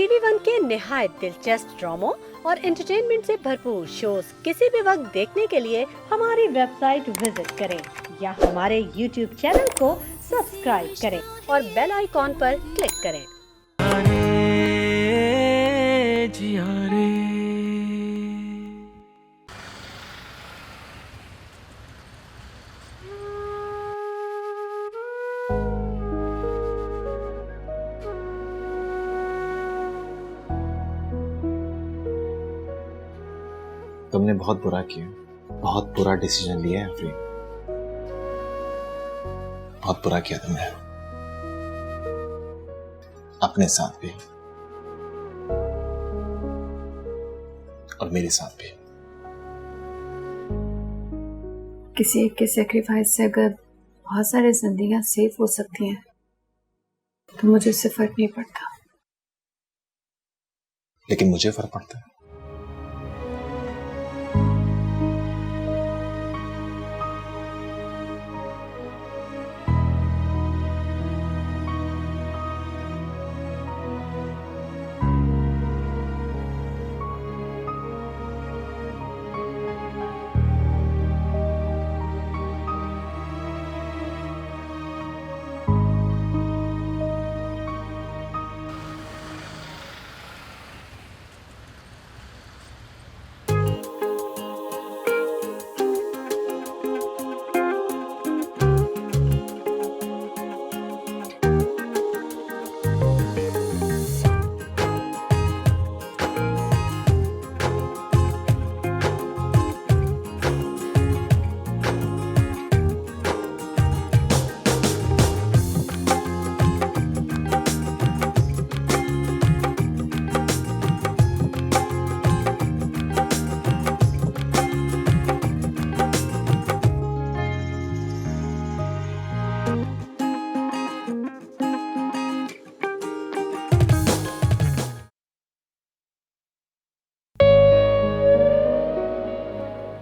TV one के निहायत दिलचस्प ड्रामों और एंटरटेनमेंट से भरपूर शोज किसी भी वक्त देखने के लिए हमारी वेबसाइट विजिट करें या हमारे यूट्यूब चैनल को सब्सक्राइब करें और बेल आइकॉन पर क्लिक करें। तुमने बहुत बुरा किया, बहुत बुरा डिसीजन लिया है अफरीन, बहुत बुरा किया तुमने, अपने साथ भी और मेरे साथ भी। किसी एक के सेक्रीफाइस से अगर बहुत सारी जिंदगियां सेफ हो सकती हैं तो मुझे उससे फर्क नहीं पड़ता, लेकिन मुझे फर्क पड़ता है।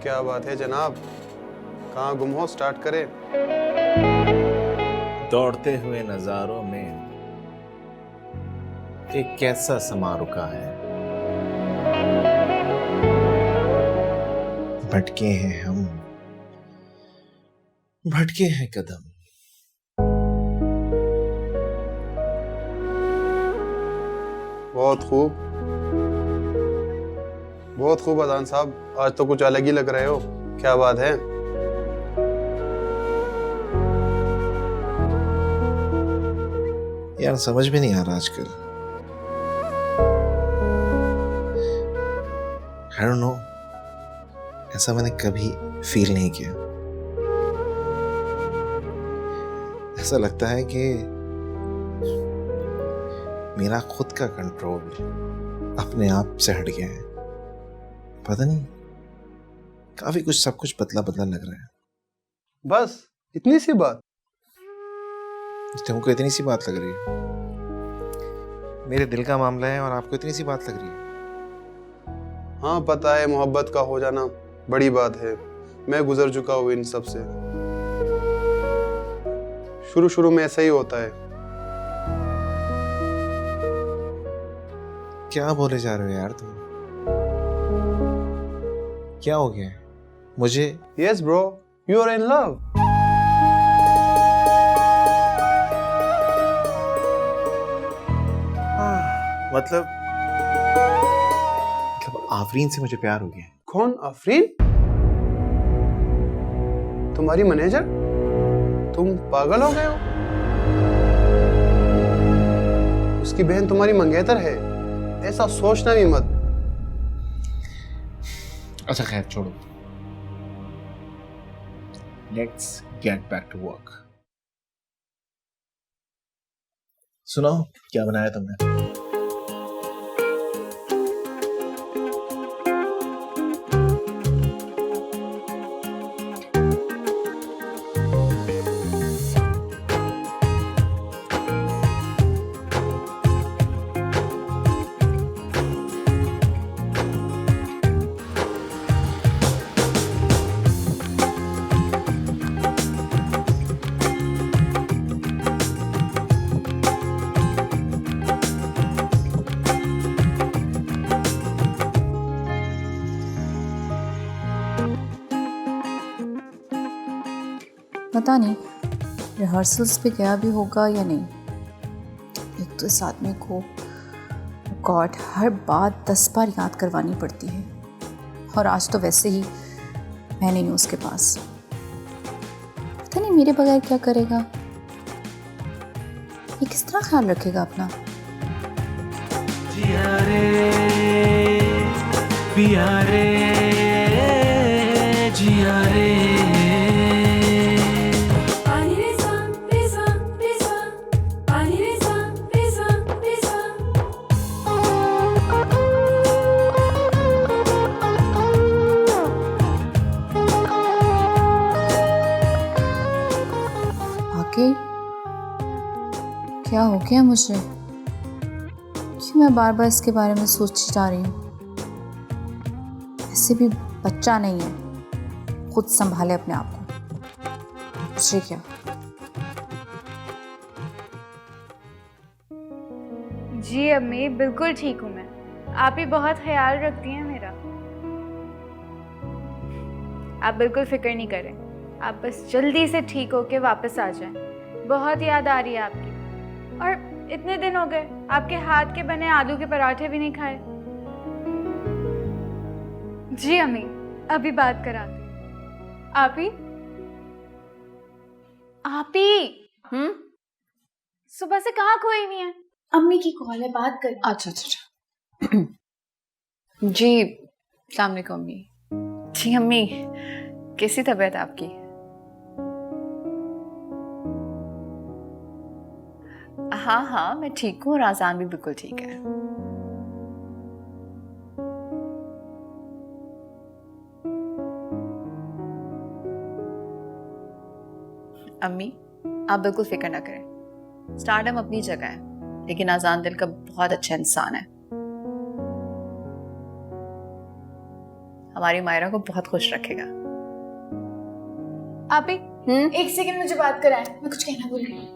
क्या बात है जनाब, कहाँ गुम हो? स्टार्ट करें। दौड़ते हुए नजारों में एक कैसा समा रुका है, भटके हैं हम, भटके हैं कदम। बहुत खूब, बहुत खूब अजान साहब, आज तो कुछ अलग ही लग रहे हो। क्या बात है? यार समझ में नहीं आ रहा आजकल। I don't know, ऐसा मैंने कभी फील नहीं किया। ऐसा लगता है कि मेरा खुद का कंट्रोल अपने आप से हट गया है। पता नहीं, काफी कुछ, सब कुछ बदला बदला लग रहा है। बस इतनी सी बात? तुमको इतनी सी बात लग रही है? मेरे दिल का मामला है और आपको इतनी सी बात लग रही है? हाँ पता है, मोहब्बत का हो जाना बड़ी बात है। मैं गुजर चुका हूँ इन सब से। शुरू शुरू में ऐसा ही होता है। क्या बोले जा रहे हो यार तुम? क्या हो गया मुझे? Yes bro, you are in love. मतलब आफरीन से मुझे प्यार हो गया। कौन आफरीन? तुम्हारी मैनेजर? तुम पागल हो गए हो? उसकी बहन तुम्हारी मंगेतर है, ऐसा सोचना भी मत। अच्छा खैर छोड़ो, let's get back to work. सुनाओ क्या बनाया तुमने? पता नहीं रिहर्सल्स पे गया भी होगा या नहीं। एक तो इस आदमी को गॉड हर बात 10 बार याद करवानी पड़ती है, और आज तो वैसे ही मैं नहीं हूँ उसके पास। पता नहीं मेरे बगैर क्या करेगा, ये किस तरह ख्याल रखेगा अपना। जिया रे पिया रे जिया रे। आगे क्या हो गया मुझे, क्यों मैं बार बार इसके बारे में सोचती जा रही हूँ। ऐसे भी बच्चा नहीं है, खुद संभाले अपने आप को, मुझे क्या। जी अम्मी बिल्कुल ठीक हूँ मैं, आप ही बहुत ख्याल रखती हैं मेरा। आप बिल्कुल फिक्र नहीं करें, आप बस जल्दी से ठीक होके वापस आ जाएं। बहुत याद आ रही है आपकी, और इतने दिन हो गए आपके हाथ के बने आलू के पराठे भी नहीं खाए। जी अम्मी अभी बात कराती हूँ। आप ही सुबह से कहाँ खोई हुई हैं? अम्मी की कॉल है, बात कर। अच्छा अच्छा अच्छा। जी अस्सलाम वालेकुम अम्मी। जी अम्मी कैसी तबीयत आपकी? हाँ हाँ मैं ठीक हूँ और आजान भी बिल्कुल ठीक है। अम्मी आप बिल्कुल फिक्र ना करें, स्टारडम अपनी जगह है, लेकिन आजान दिल का बहुत अच्छा इंसान है। हमारी मायरा को बहुत खुश रखेगा। आप ही एक सेकंड मुझे बात कराएं, मैं कुछ कहना भूल गई।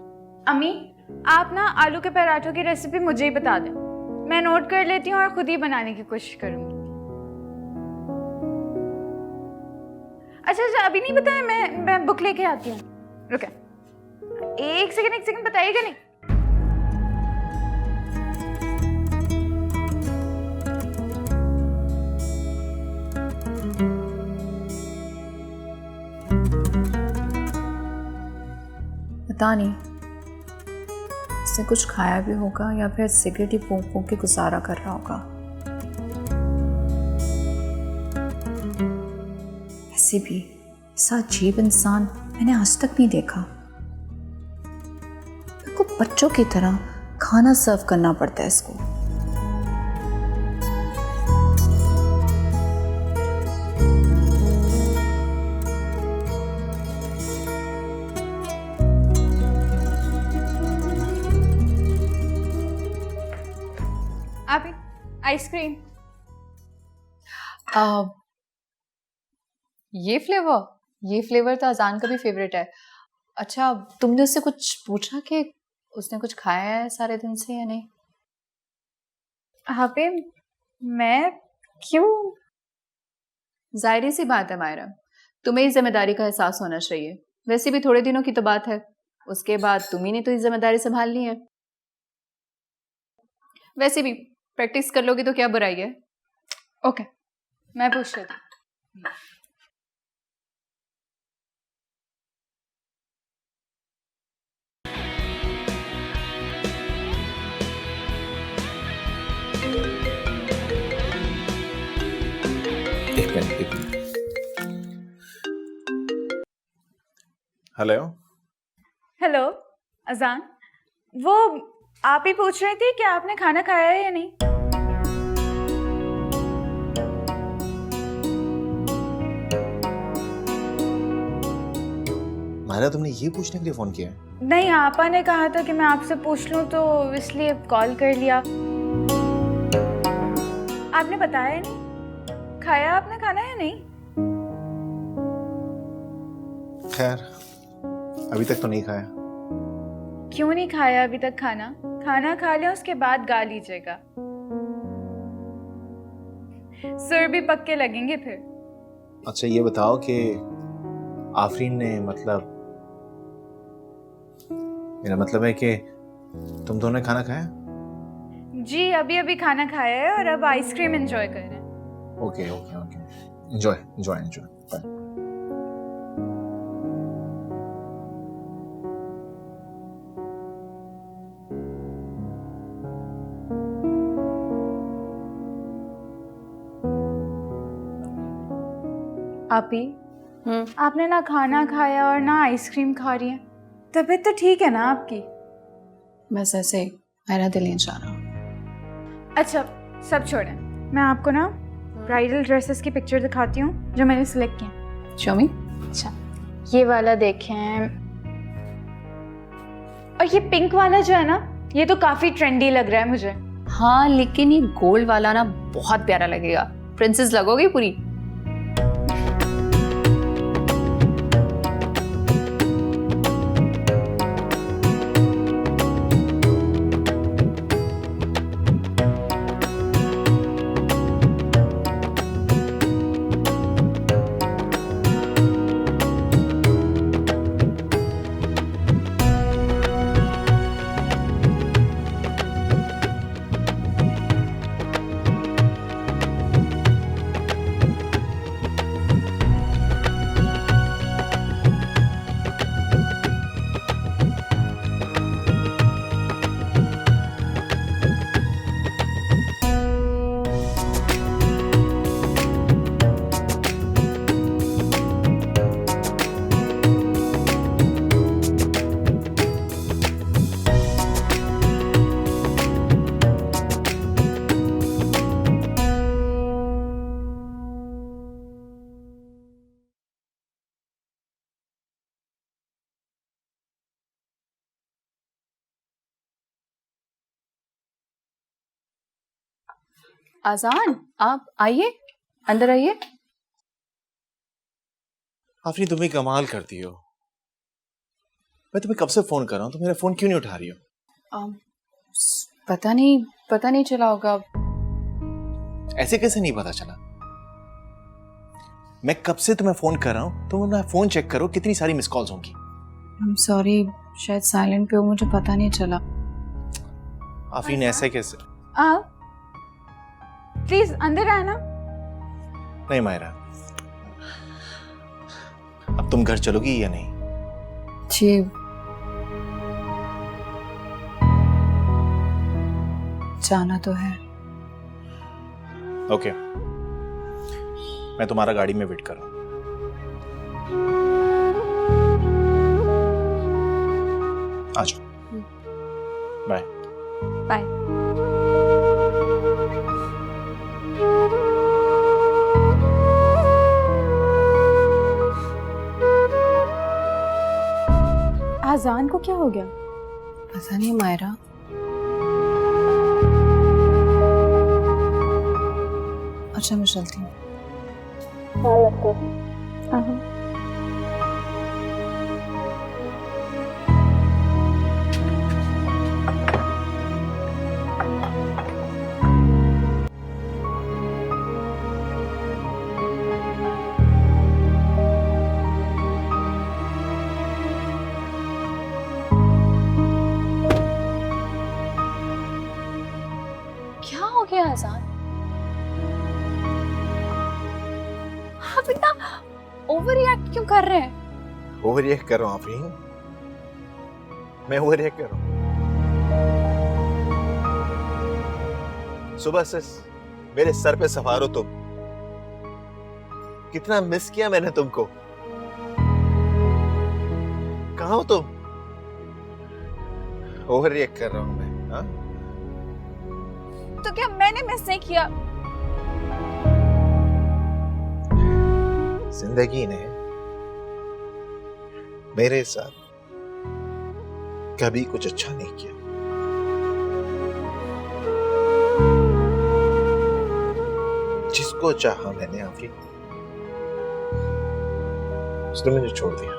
अम्मी आप ना आलू के पराठों की रेसिपी मुझे ही बता दें, मैं नोट कर लेती हूँ और खुद ही बनाने की कोशिश करूंगी। अच्छा अच्छा अभी नहीं बताया, मैं बुक लेके आती हूँ। रुके एक सेकंड बताइएगा नहीं। पता नहीं इसने कुछ खाया भी होगा या फिर सिगरेट ही फूंक फूंक के गुजारा कर रहा होगा। वैसे भी ऐसा अजीब इंसान मैंने आज तक नहीं देखा। को बच्चों की तरह खाना सर्व करना पड़ता है इसको। आप आइसक्रीम। ये फ्लेवर तो अजान का भी फेवरेट है। अच्छा तुमने उससे कुछ पूछा कि उसने कुछ खाया है सारे दिन से या नहीं? हाँ पे मैं क्यों? जाहिर सी बात है मायरा, तुम्हें इस जिम्मेदारी का एहसास होना चाहिए। वैसे भी थोड़े दिनों की तो बात है, उसके बाद तुम ही ने तो इस जिम्मेदारी संभालनी है। वैसे भी प्रैक्टिस कर लोगे तो क्या बुराई है। ओके मैं पूछ लेती हूँ। एक मिनट। हेलो हेलो अजान, वो आप ही पूछ रही थी कि आपने खाना खाया है या नहीं? मायरा तुमने ये पूछने के लिए फोन किया है? नहीं, आपा ने कहा था कि मैं आपसे पूछ लूं तो इसलिए कॉल कर लिया। आपने बताया नहीं, खाया आपने खाना या नहीं? खैर अभी तक तो नहीं खाया। क्यों नहीं खाया अभी तक खाना? खाना खा लिया उसके बाद गा लीजिएगा, सुर भी पक्के लगेंगे फिर। अच्छा ये बताओ कि आफरीन ने मतलब मेरा मतलब है कि तुम दोनों ने खाना खाया? जी अभी अभी खाना खाया है और अब आइसक्रीम एंजॉय कर रहे हैं। Okay okay okay, enjoy enjoy enjoy, bye. आपी आपने ना खाना खाया और ना आइसक्रीम खा रही हैं। तबीयत तो ठीक है ना आपकी? बस ऐसे ही मेरा दिल नहीं चाह रहा। अच्छा सब छोड़ें, मैं आपको ना ब्राइडल ड्रेसेस की पिक्चर दिखाती हूँ जो मैंने सिलेक्ट की हैं। शो मी। अच्छा ये वाला देखें, और ये पिंक वाला जो है ना ये तो काफी ट्रेंडी लग रहा है मुझे। हाँ लेकिन ये गोल्ड वाला ना बहुत प्यारा लगेगा, प्रिंसेस लगोगी पूरी। आजान आप आइए, अंदर आइए। आफरीन तुम भी कमाल करती हो, मैं तुम्हें कब से फोन कर रहा हूँ, तुम मेरा फोन क्यों नहीं उठा रही हो? पता नहीं चला होगा। ऐसे कैसे नहीं पता चला? मैं कब से तुम्हें फोन कर रहा हूँ, तुम अपना फोन चेक करो, कितनी सारी मिस कॉल्स होंगी। आई एम सॉरी, शायद साइलेंट पे हो, मुझे पता नहीं चला। आफरीन ऐसे कैसे? आप प्लीज अंदर आए ना। नहीं मायरा, अब तुम घर चलोगी या नहीं? जी जाना तो है। ओके, मैं तुम्हारा गाड़ी में वेट कर रहा हूँ। आ जाओ। Bye bye. आजान को क्या हो गया? पता नहीं मायरा। अच्छा मैं चलती हूँ। क्या हो गया आजान? आप इतना ओवर रिएक्ट क्यों कर रहे हैं? ओवर रिएक्ट कर रहा हूँ आफरीन, मैं ओवर रिएक्ट कर रहा हूँ। सुबह से मेरे सर पे सवार हो तुम, कितना मिस किया मैंने तुमको। कहाँ हो तुम? ओवर रिएक्ट कर रहा हूँ मैं, हाँ? तो क्या मैंने मिस नहीं किया? जिंदगी ने मेरे साथ कभी कुछ अच्छा नहीं किया। जिसको चाहा मैंने आफरीन, उसने मुझे छोड़ दिया।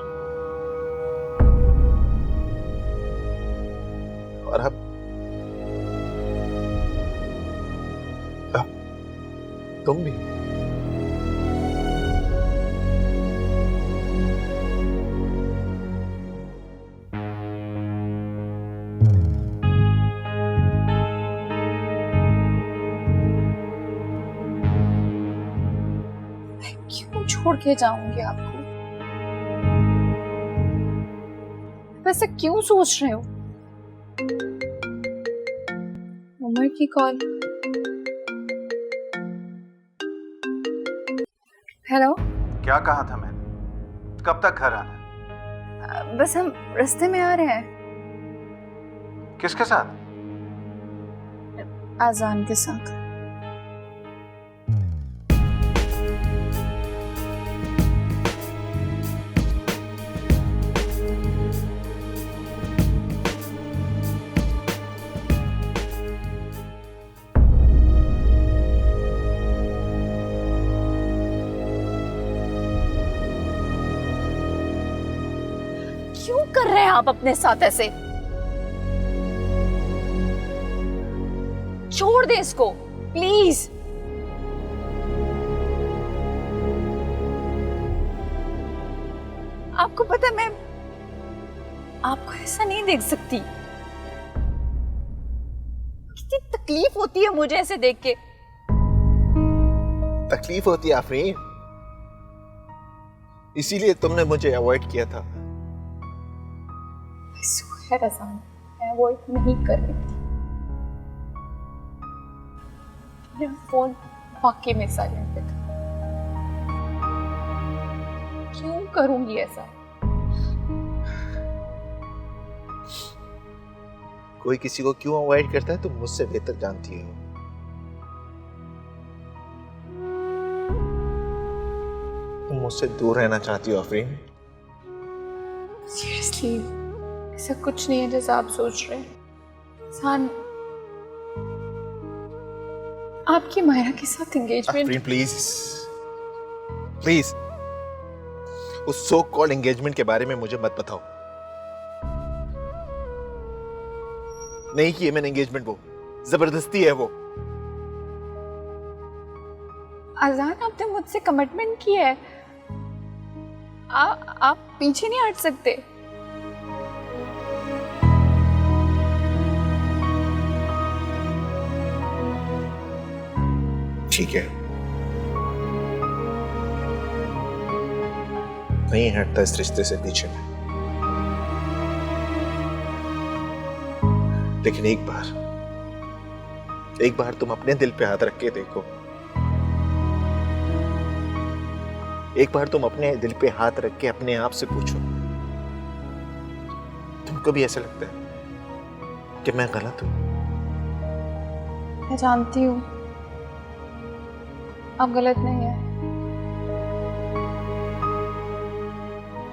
और अब तुम भी। छोड़ के जाऊंगी आपको? वैसे क्यों सोच रहे हो? उमर की कॉल। हेलो। क्या कहा था मैंने? कब तक घर आना? बस हम रास्ते में आ रहे हैं। किसके साथ? आजान के साथ। क्यों कर रहे हैं आप अपने साथ ऐसे? छोड़ दे इसको प्लीज। आपको पता है मैं आपको ऐसा नहीं देख सकती। कितनी तकलीफ होती है मुझे ऐसे देख के। तकलीफ होती है आफरीन, इसीलिए तुमने मुझे अवॉइड किया था। है रज़ान, मैं अवॉइड नहीं कर रही थी। मेरा फोन वाकई में साइलेंट पे था। क्यों करूंगी ऐसा? कोई किसी को क्यों अवॉइड करता है तुम मुझसे बेहतर जानती हो। तुम मुझसे दूर रहना चाहती हो आफरीन। सीरियसली ऐसा कुछ नहीं है जैसा आप सोच रहे हैं। सान आपकी मायरा के साथ एंगेजमेंट। आफरीन प्लीज प्लीज उस सो कॉल्ड एंगेजमेंट के बारे में मुझे मत बताओ। नहीं की है मैंने एंगेजमेंट, वो जबरदस्ती है वो। आजान आपने मुझसे कमिटमेंट की है। आप पीछे नहीं हट सकते। ठीक है, नहीं हटता इस रिश्ते से पीछे में, लेकिन एक बार तुम अपने दिल पे हाथ रख के देखो। एक बार तुम अपने दिल पे हाथ रख के अपने आप से पूछो, तुमको भी ऐसा लगता है कि मैं गलत हूं? मैं जानती हूँ आप गलत नहीं है,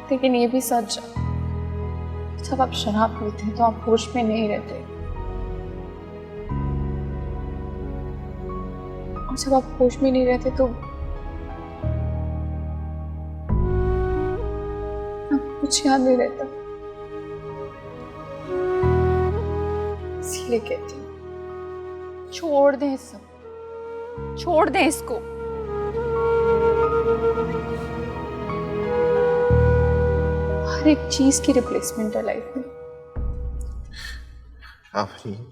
लेकिन ये भी सच है जब आप शराब पीते हैं तो आप होश में नहीं रहते, और जब आप होश में नहीं रहते तो आपको कुछ याद नहीं रहता। इसलिए कहती हूँ छोड़ दें सब, छोड़ दें इसको। हर एक चीज की रिप्लेसमेंट है लाइफ में। Afreen,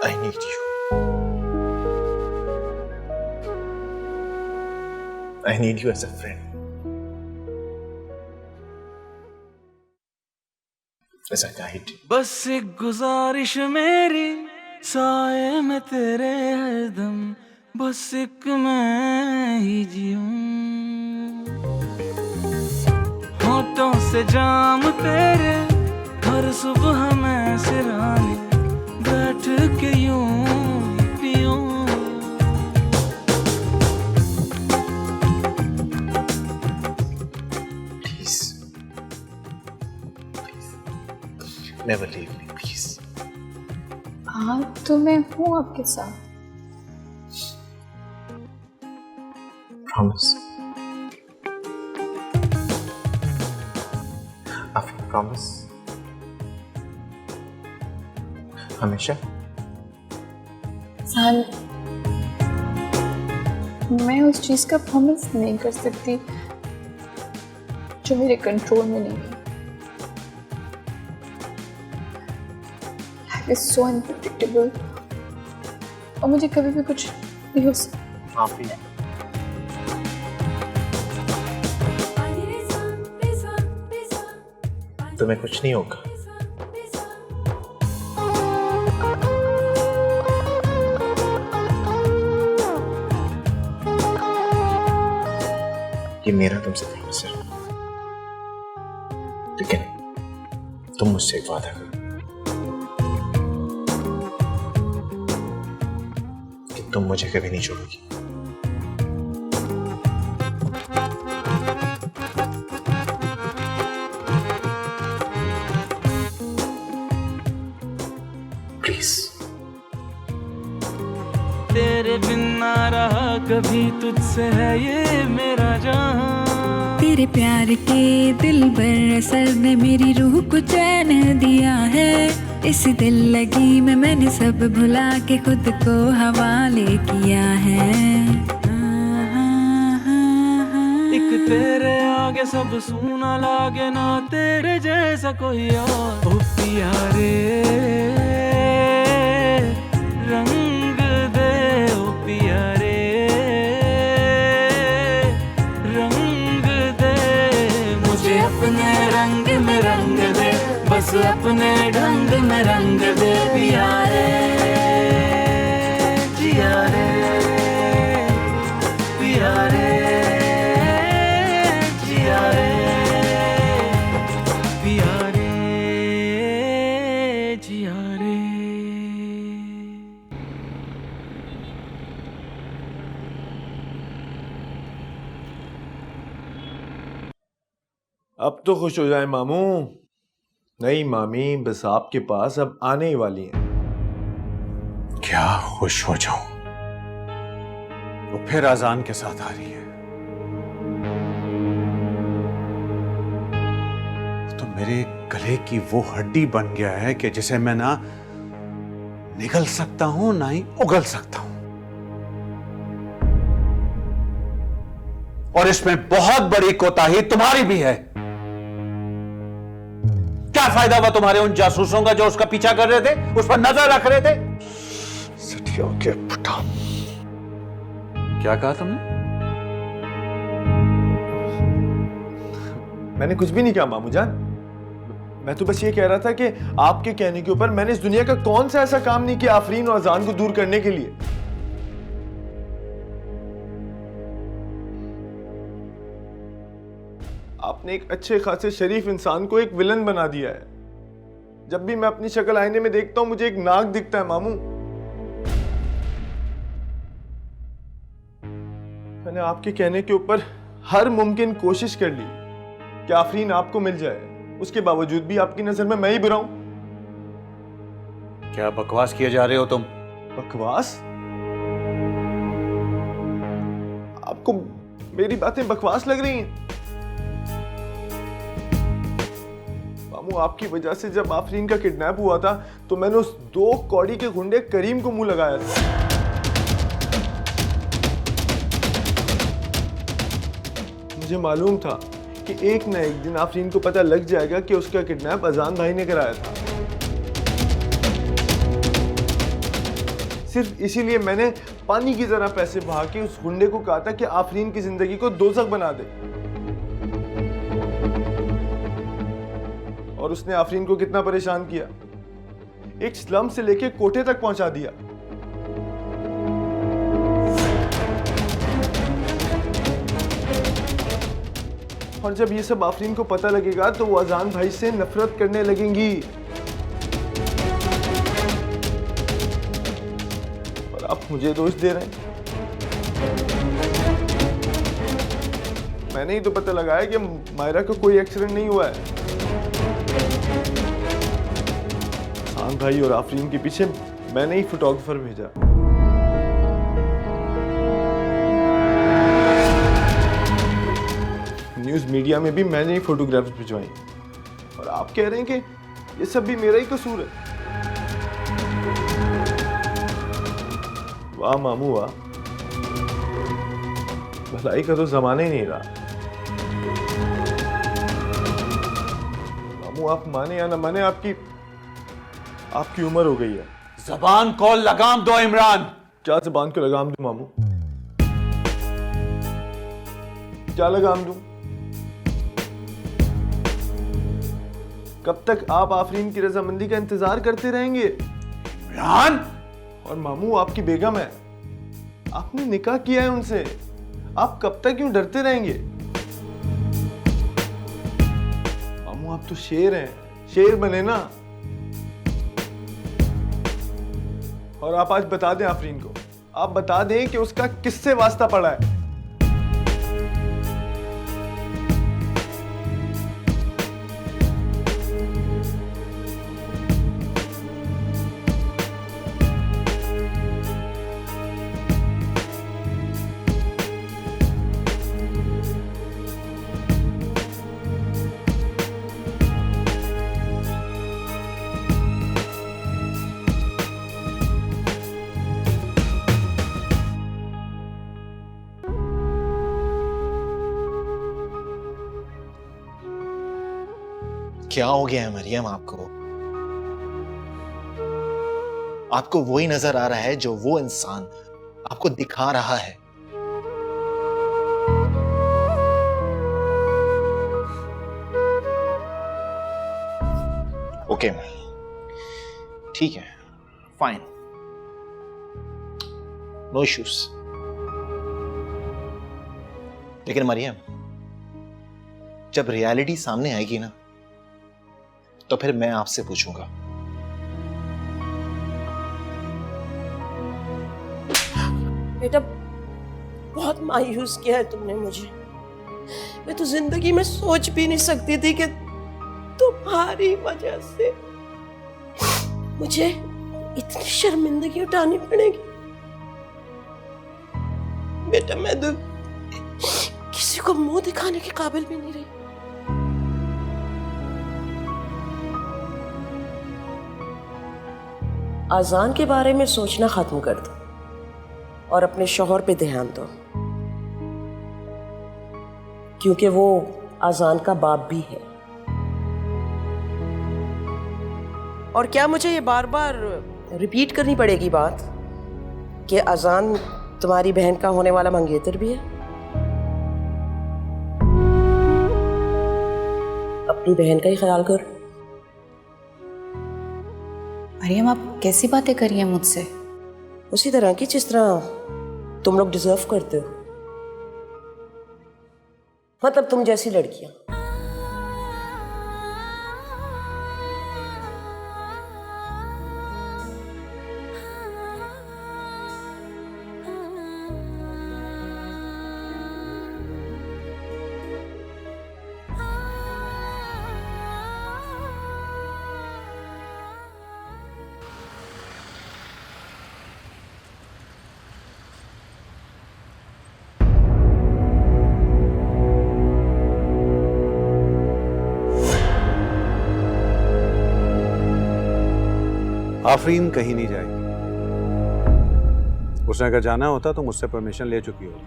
I need you. I need you as a friend. As a guide. बस एक गुजारिश मेरी साए में तेरे हरदम, बस एक मैं ही जीऊं। होठों से जाम तेरे हर सुबह मैं सिराने बैठ के यूं ही पीऊं। Never leave me, please. हाँ तो मैं हूँ आपके साथ। Promise. After promise. हमेशा। सान, मैं उस चीज का प्रॉमिस नहीं कर सकती जो मेरे कंट्रोल में नहीं है। Life is so unpredictable. और मुझे कभी भी कुछ नहीं हो सकता। माफी। तुम्हें कुछ नहीं होगा। ये मेरा तुमसे प्रॉमिस है, लेकिन तुम मुझसे एक वादा करो कि तुम मुझे कभी नहीं छोड़ोगी। प्लीज। तेरे बिन ना रहा कभी तुझसे है ये मेरा जहां। तेरे प्यार के दिल पर असर ने मेरी रूह को चैन दिया है। इस दिल लगी में मैंने सब भुला के खुद को हवाले किया है। एक तेरे आगे सब सूना लागे ना तेरे जैसा कोई और। ओ पिया रे रंग दे, ओ पिया रे रंग दे, मुझे अपने रंग में रंग दे, बस अपने ढंग में रंग दे पिया रे जिया रे पिया रे जिया रे पिया रे जिया रे। अब तो खुश हो जाए मामू। नहीं मामी, बस आपके पास अब आने ही वाली हैं। क्या खुश हो जाऊं, वो फिर अजान के साथ आ रही है। तो मेरे गले की वो हड्डी बन गया है कि जिसे मैं ना निगल सकता हूं ना ही उगल सकता हूं। और इसमें बहुत बड़ी कोताही तुम्हारी भी है। क्या फायदा हुआ तुम्हारे उन जासूसों का जो उसका पीछा कर रहे थे, उस पर नजर रख रहे थे? सटियों के पुटा। क्या कहा तुमने? मैंने कुछ भी नहीं कहा मामू जान। मैं तो बस ये कह रहा था कि आपके कहने के ऊपर मैंने इस दुनिया का कौन सा ऐसा काम नहीं किया आफरीन और अजान को दूर करने के लिए। आपने एक अच्छे खासे शरीफ इंसान को एक विलन बना दिया है। जब भी मैं अपनी शक्ल आईने में देखता हूं मुझे एक नाग दिखता है मामू। मैंने आपके कहने के ऊपर हर मुमकिन कोशिश कर ली कि आफरीन आपको मिल जाए, उसके बावजूद भी आपकी नजर में मैं ही बुरा हूं। क्या बकवास किए जा रहे हो तुम? बकवास? आपको मेरी बातें बकवास लग रही हैं? मामू, आपकी वजह से जब आफरीन का किडनैप हुआ था तो मैंने उस 2 कौड़ी के गुंडे करीम को मुंह लगाया था। मुझे मालूम था कि एक न एक दिन आफरीन को पता लग जाएगा कि उसका किडनैप अजान भाई ने कराया था। सिर्फ इसीलिए मैंने पानी की तरह पैसे बहा के उस गुंडे को कहा था कि आफरीन की जिंदगी को दोज़ख बना दे। और उसने आफरीन को कितना परेशान किया, एक स्लम से लेके कोठे तक पहुंचा दिया। और जब ये सब आफरीन को पता लगेगा तो वो अजान भाई से नफरत करने लगेंगी। और आप मुझे दोष दे रहे हैं। मैंने ही तो पता लगाया कि मायरा का कोई एक्सीडेंट नहीं हुआ है। अजान भाई और आफरीन के पीछे मैंने ही फोटोग्राफर भेजा। न्यूज़ मीडिया में भी मैंने ही फोटोग्राफ्स भिजवाई। और आप कह रहे हैं कि ये सब भी मेरा ही कसूर है। वाह मामू वाह, भलाई का तो जमाना ही नहीं रहा। मामू, आप माने या ना माने, आपकी उम्र हो गई है। जबान को लगाम दो इमरान। क्या ज़बान को लगाम दूं मामू? क्या लगाम दूं? कब तक आप आफरीन की रजामंदी का इंतजार करते रहेंगे? इमरान, और मामू आपकी बेगम है, आपने निकाह किया है उनसे, आप कब तक यूं डरते रहेंगे? मामू आप तो शेर हैं, शेर बने ना। और आप आज बता दें आफरीन को, आप बता दें कि उसका किससे वास्ता पड़ा है। क्या हो गया है मरियम आपको? आपको वही नजर आ रहा है जो वो इंसान आपको दिखा रहा है। ओके, ठीक है, फाइन, नो इश्यूज। लेकिन मरियम, जब रियलिटी सामने आएगी ना, तो फिर मैं आपसे पूछूंगा। बेटा, बहुत मायूस किया है तुमने मुझे। मैं तो जिंदगी में सोच भी नहीं सकती थी कि तुम्हारी वजह से मुझे इतनी शर्मिंदगी उठानी पड़ेगी। बेटा, मैं तो किसी को मुंह दिखाने के काबिल भी नहीं रही। आजान के बारे में सोचना खत्म कर दो और अपने शौहर पे ध्यान दो, क्योंकि वो आजान का बाप भी है। और क्या मुझे ये बार बार रिपीट करनी पड़ेगी बात कि आजान तुम्हारी बहन का होने वाला मंगेतर भी है? अपनी बहन का ही ख्याल करो। मरियम, आप कैसी बातें कर रही हैं मुझसे? उसी तरह की जिस तरह तुम लोग डिजर्व करते हो, मतलब तुम जैसी लड़कियां। आफरीन कहीं नहीं जाएगी। उसने अगर जाना होता तो मुझसे परमिशन ले चुकी होती।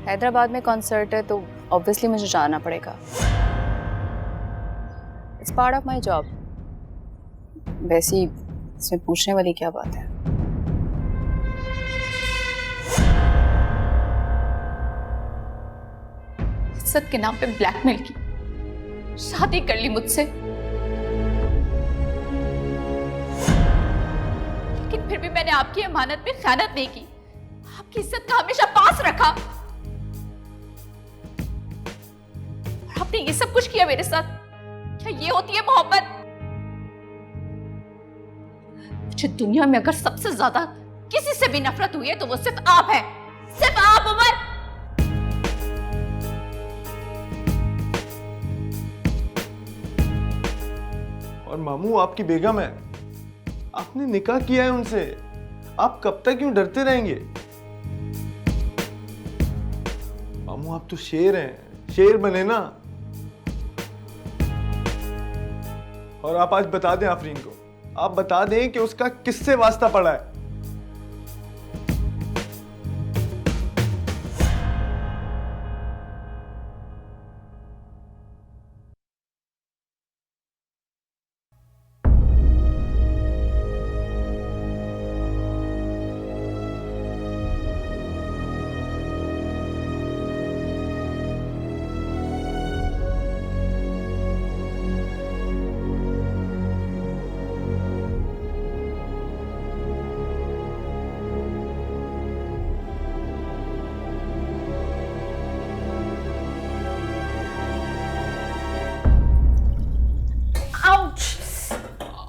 हैदराबाद में कॉन्सर्ट है तो ऑब्वियसली मुझे जाना पड़ेगा। It's part of my job. वैसे ही इसमें पूछने वाली क्या बात है? इज्जत के नाम पे ब्लैकमेल की, शादी कर ली मुझसे, लेकिन फिर भी मैंने आपकी अमानत में खयानत नहीं की, आपकी इज्जत का हमेशा पास रखा। और आपने ये सब कुछ किया मेरे साथ। क्या ये होती है मोहब्बत? मुझे दुनिया में अगर सबसे ज्यादा किसी से भी नफरत हुई है तो वो सिर्फ आप है, सिर्फ आप उमर। और मामू आपकी बेगम है, आपने निकाह किया है उनसे, आप कब तक यूं डरते रहेंगे? मामू आप तो शेर हैं, शेर बने ना। और आप आज बता दें आफरीन को, आप बता दें कि उसका किससे वास्ता पड़ा है।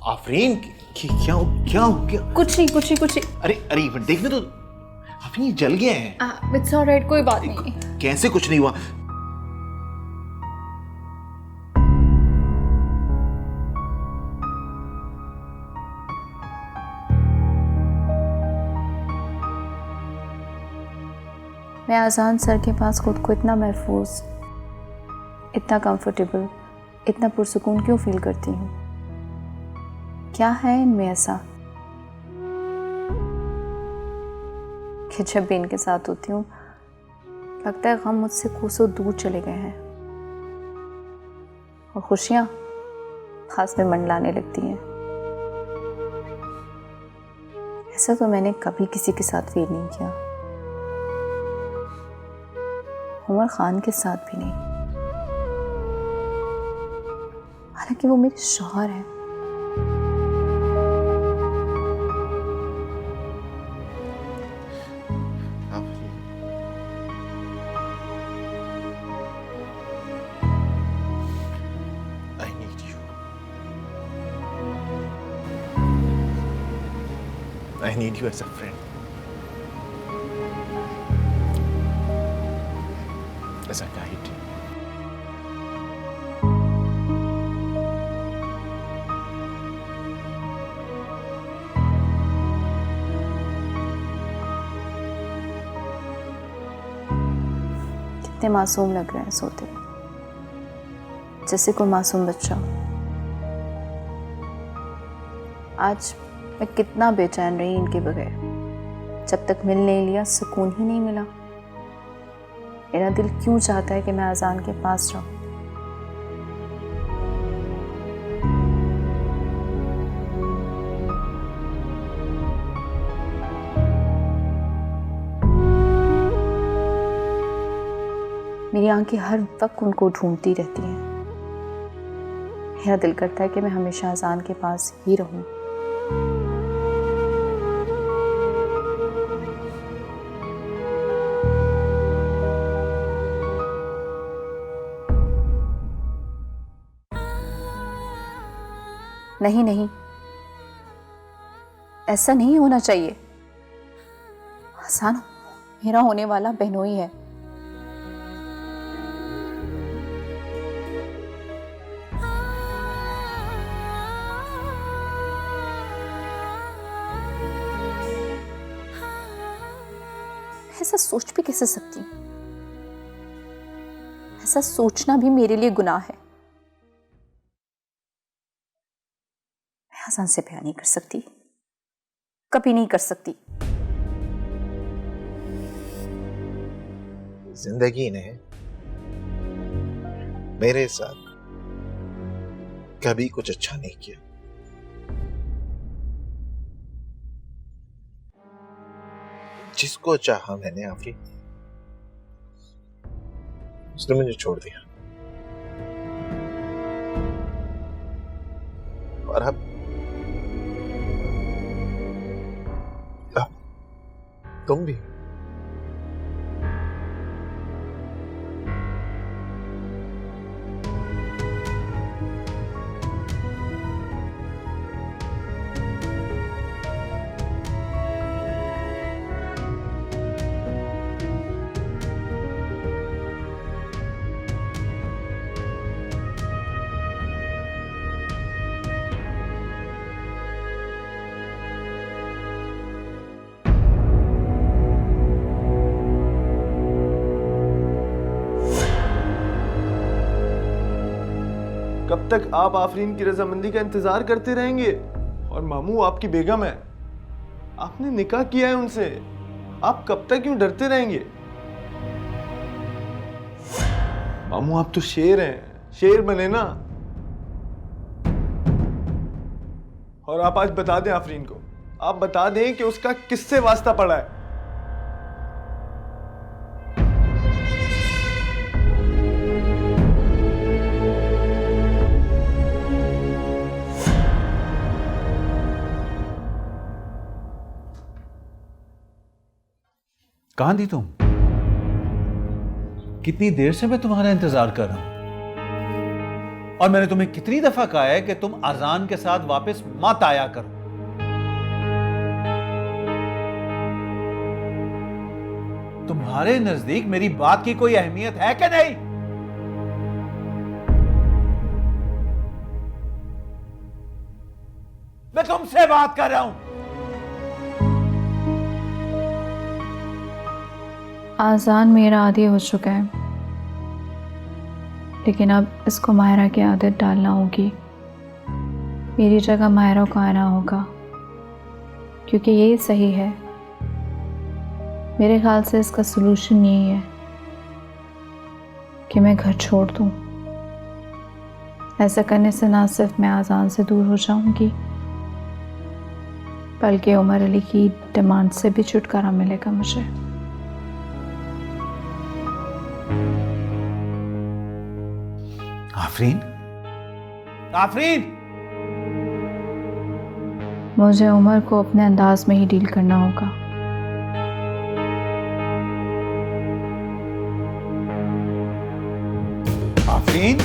आफरीन क्या क्या हो गया? कुछ नहीं। अरे अरे देखने तो आफरीन ये जल गया है। इट्स ऑलराइट, कोई बात नहीं। कैसे कुछ नहीं हुआ? मैं आज़ान सर के पास खुद को इतना महफूज, इतना कंफर्टेबल, इतना पुरसुकून क्यों फील करती हूँ? क्या है इनमें ऐसा कि जब भी इनके साथ होती हूँ लगता है गम मुझसे कोसों दूर चले गए हैं और खुशियाँ खास में मंडलाने लगती हैं। ऐसा तो मैंने कभी किसी के साथ फील नहीं किया, उमर खान के साथ भी नहीं, हालांकि वो मेरे शौहर हैं। I need you. I need you as a friend. As a guide. कितने मासूम लग रहे हैं सोते, जैसे कोई मासूम बच्चा। आज मैं कितना बेचैन रही इनके बगैर, जब तक मिल नहीं लिया सुकून ही नहीं मिला। मेरा दिल क्यों चाहता है कि मैं अजान के पास रहूं। मेरी आंखें हर वक्त उनको ढूंढती रहती हैं। मेरा दिल करता है कि मैं हमेशा अजान के पास ही रहूं। नहीं नहीं, ऐसा नहीं होना चाहिए। अजान मेरा होने वाला बहनोई है। ऐसा सोच भी कैसे सकती हूँ? ऐसा सोचना भी मेरे लिए गुनाह है। मैं अजान से प्यार नहीं कर सकती, कभी नहीं कर सकती। जिंदगी ने मेरे साथ कभी कुछ अच्छा नहीं किया। जिसको चाहा मैंने आफरीन, उसने मुझे छोड़ दिया। और अब तुम भी। कब तक आप आफरीन की रजामंदी का इंतजार करते रहेंगे? और मामू आपकी बेगम है, आपने निकाह किया है उनसे, आप कब तक यूं डरते रहेंगे? मामू आप तो शेर हैं, शेर बने ना। और आप आज बता दें आफरीन को, आप बता दें कि उसका किससे वास्ता पड़ा है। कहां थी तुम? कितनी देर से मैं तुम्हारा इंतजार कर रहा हूं। और मैंने तुम्हें कितनी दफा कहा है कि तुम अजान के साथ वापस मत आया करो। तुम्हारे नजदीक मेरी बात की कोई अहमियत है कि नहीं? मैं तुमसे बात कर रहा हूं। आज़ान मेरा आदी हो चुका है, लेकिन अब इसको मायरा की आदत डालना होगी। मेरी जगह मायरा को आना होगा, क्योंकि यही सही है। मेरे ख्याल से इसका सलूशन यही है कि मैं घर छोड़ दूं। ऐसा करने से ना सिर्फ मैं आज़ान से दूर हो जाऊंगी, बल्कि उमर अली की डिमांड से भी छुटकारा मिलेगा मुझे। आफरीन, आफरीन, मुझे उमर को अपने अंदाज में ही डील करना होगा। आफरीन।